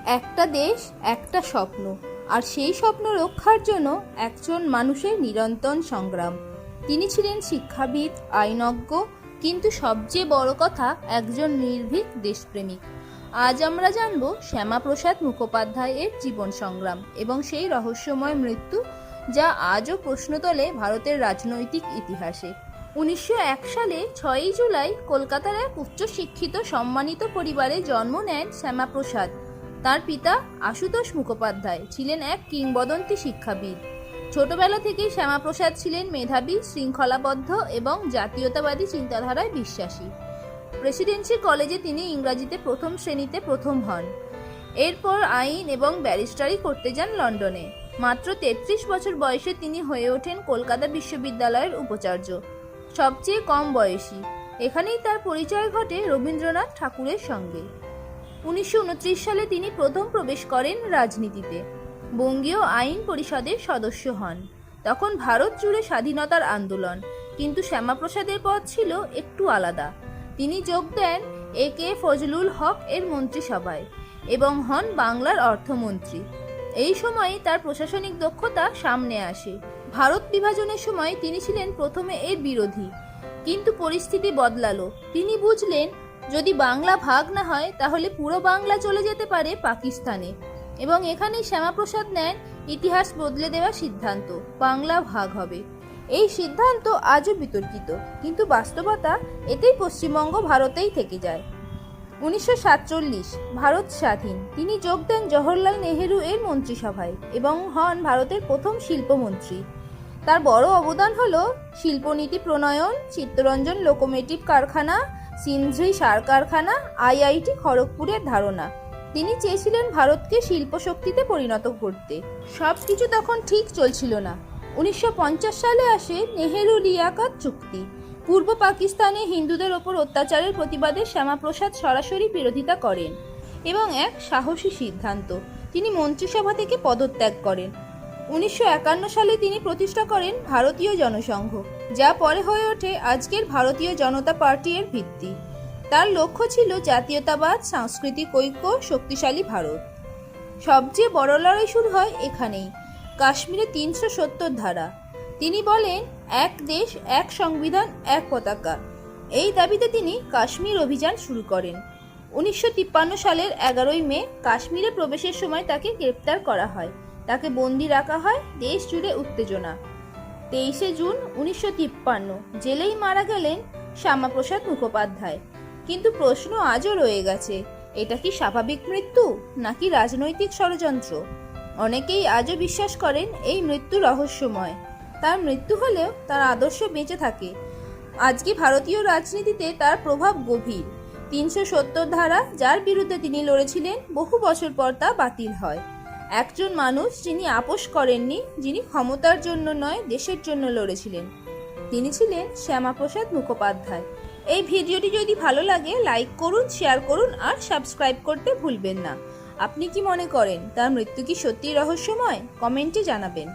একটা দেশ, একটা স্বপ্ন, আর সেই স্বপ্ন রক্ষার জন্য একজন মানুষের নিরন্তর সংগ্রাম। তিনি ছিলেন শিক্ষাবিদ, আইনজ্ঞ, কিন্তু সবচেয়ে বড় কথা একজন নির্ভীক দেশপ্রেমিক। আজ আমরা জানব শ্যামাপ্রসাদ মুখোপাধ্যায়ের জীবন সংগ্রাম এবং সেই রহস্যময় মৃত্যু, যা আজও প্রশ্ন তোলে ভারতের রাজনৈতিক ইতিহাসে। 1901 সালে 6ই জুলাই কলকাতার এক উচ্চশিক্ষিত সম্মানিত পরিবারে জন্ম নেন শ্যামাপ্রসাদ। তার পিতা আশুতোষ মুখোপাধ্যায় ছিলেন এক কিংবদন্তি শিক্ষাবিদ। ছোটবেলা থেকেই শ্যামাপ্রসাদ ছিলেন মেধাবী, শৃঙ্খলাবদ্ধ এবং জাতীয়তাবাদী চিন্তাধারায় বিশ্বাসী। প্রেসিডেন্সি কলেজে তিনি ইংরাজিতে প্রথম শ্রেণীতে প্রথম হন। এরপর আইন এবং ব্যারিস্টারি করতে যান লন্ডনে। মাত্র 33 বছর বয়সে তিনি হয়ে ওঠেন কলকাতা বিশ্ববিদ্যালয়ের উপাচার্য, সবচেয়ে কম বয়সী। এখানেই তার পরিচয় ঘটে রবীন্দ্রনাথ ঠাকুরের সঙ্গে। 1929 সালে তিনি প্রথম প্রবেশ করেন রাজনীতিতে। বঙ্গীয় আইন পরিষদের সদস্য হন। তখন ভারত জুড়ে স্বাধীনতার আন্দোলন, কিন্তু শ্যামাপ্রসাদের পথ ছিল একটু আলাদা। তিনি যোগ দেন এ.কে. ফজলুল হক এর মন্ত্রিসভায় এবং হন বাংলার অর্থমন্ত্রী। এই সময়ে তার প্রশাসনিক দক্ষতা সামনে আসে। ভারত বিভাজনের সময় তিনি ছিলেন প্রথমে এর বিরোধী, কিন্তু পরিস্থিতি বদলালো। তিনি বুঝলেন, যদি বাংলা ভাগ না হয় তাহলে পুরো বাংলা চলে যেতে পারে পাকিস্তানে, এবং এখানেই শ্যামাপ্রসাদ নেন ইতিহাস বদলে দেওয়া সিদ্ধান্ত, বাংলা ভাগ হবে। এই সিদ্ধান্ত আজও বিতর্কিত, কিন্তু বাস্তবতা এতেই পশ্চিমবঙ্গ ভারতেই থেকে যায়। 1947 ভারত স্বাধীন। তিনি যোগ দেন জওহরলাল নেহেরু এর মন্ত্রিসভায় এবং হন ভারতের প্রথম শিল্পমন্ত্রী। তার বড় অবদান হল শিল্পনীতি প্রণয়ন, চিত্তরঞ্জন লোকোমোটিভ কারখানা, সিন্ধ্রি সার কারখানা, IIT খড়গপুরের ধারণা। তিনি চেয়েছিলেন ভারতকে শিল্প শক্তিতে পরিণত করতে। সবকিছু তখন ঠিক চলছিল না। 1950 সালে আসে নেহেরু লিয়াকত চুক্তি। পূর্ব পাকিস্তানে হিন্দুদের ওপর অত্যাচারের প্রতিবাদে শ্যামাপ্রসাদ সরাসরি বিরোধিতা করেন এবং এক সাহসী সিদ্ধান্ত, তিনি মন্ত্রিসভা থেকে পদত্যাগ করেন। 1951 সালে তিনি প্রতিষ্ঠা করেন ভারতীয় জনসংঘ, যা পরে হয়ে ওঠে আজকের ভারতীয় জনতা পার্টি এর ভিত্তি। তার লক্ষ্য ছিল জাতীয়তাবাদ, সাংস্কৃতিক ঐক্য, শক্তিশালী ভারত। সবচেয়ে বড় লড়াই শুরু হয় এখানেই, কাশ্মীরে 370 ধারা। তিনি বলেন, এক দেশ, এক সংবিধান, এক পতাকা। এই দাবিতে তিনি কাশ্মীর অভিযান শুরু করেন। 1953 সালের 11ই মে কাশ্মীরে প্রবেশের সময় তাকে গ্রেপ্তার করা হয়। তাকে বন্দি রাখা হয়। দেশ জুড়ে উত্তেজনা। 23শে জুন 1953 জেলেই মারা গেলেন শ্যামাপ্রসাদ মুখোপাধ্যায়। কিন্তু প্রশ্ন আজও রয়ে গেছে, এটা কি স্বাভাবিক মৃত্যু নাকি রাজনৈতিক ষড়যন্ত্র? অনেকেই আজও বিশ্বাস করেন এই মৃত্যু রহস্যময়। তার মৃত্যু হলেও তার আদর্শ বেঁচে থাকে। আজকে ভারতীয় রাজনীতিতে তার প্রভাব গভীর। 370 ধারা, যার বিরুদ্ধে তিনি লড়েছিলেন, বহু বছর পর তা বাতিল হয়। একজন মানুষ যিনি আপোষ করেননি, যিনি ক্ষমতার জন্য নয়, দেশের জন্য লড়েছিলেন, তিনি ছিলেন শ্যামাপ্রসাদ মুখোপাধ্যায়। এই ভিডিওটি যদি ভালো লাগে লাইক করুন, শেয়ার করুন আর সাবস্ক্রাইব করতে ভুলবেন না। আপনি কি মনে করেন তার মৃত্যু কি সত্যিই রহস্যময়? কমেন্টে জানাবেন।